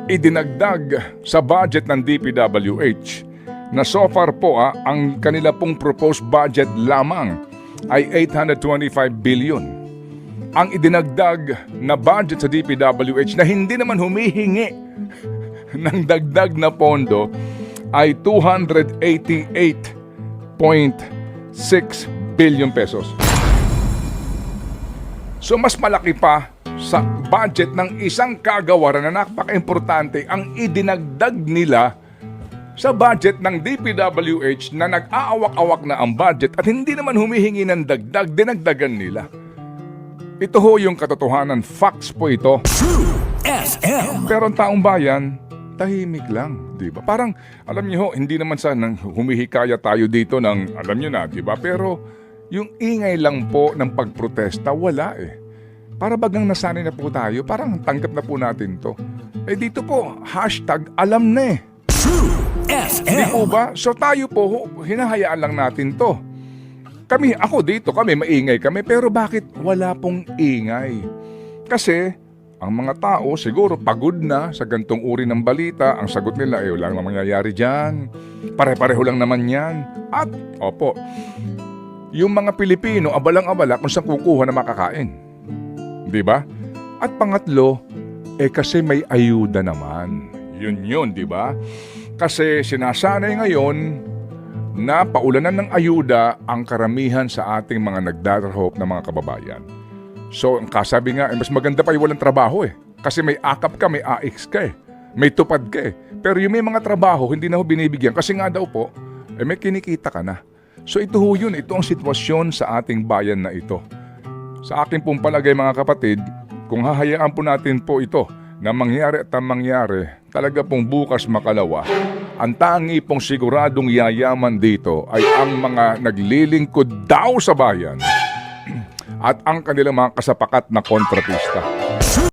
idinagdag sa budget ng DPWH na so far po ang kanila pong proposed budget lamang ay 825 billion. Ang idinagdag na budget sa DPWH na hindi naman humihingi ng dagdag na pondo ay 288.6 billion pesos. So mas malaki pa sa budget ng isang kagawaran na napaka-importante ang idinagdag nila sa budget ng DPWH na nag-aawak-awak na ang budget at hindi naman humihingi ng dagdag, dinagdagan nila. Ito ho yung katotohanan, facts po ito. Pero ang taong bayan, tahimik lang, di ba? Parang, alam niyo ho, hindi naman sa humihikaya tayo dito ng, alam niyo na, di ba? Pero yung ingay lang po ng pagprotesta, wala eh. Para bagang nasanay na po tayo, parang tanggap na po natin to. Eh dito po, hashtag alam na eh. Di po ba? So tayo po, hinahayaan lang natin to. Ako dito, maingay kami, pero bakit wala pong ingay? Kasi, ang mga tao siguro pagod na sa gantong uri ng balita, ang sagot nila, wala namang mangyayari dyan. Pare-pareho lang naman yan. At, opo, yung mga Pilipino, abalang-abala kung saan kukuha na makakain. Di ba? At pangatlo, kasi may ayuda naman. Yun, di ba? Kasi sinasanay ngayon na paulanan ng ayuda ang karamihan sa ating mga nagdarahop na mga kababayan. So, ang kasabi nga, mas maganda pa yung walang trabaho eh. Kasi may akap ka, may AX ka eh. May tupad ka eh. Pero yung may mga trabaho, hindi na ho binibigyan. Kasi nga daw po, may kinikita ka na. So ito ho yun, ito ang sitwasyon sa ating bayan na ito. Sa akin pong palagay mga kapatid, kung hahayaan po natin po ito na mangyari at mangyari, talaga pong bukas makalawa, ang tangi pong siguradong yayaman dito ay ang mga naglilingkod daw sa bayan at ang kanilang mga kasapakat na kontratista.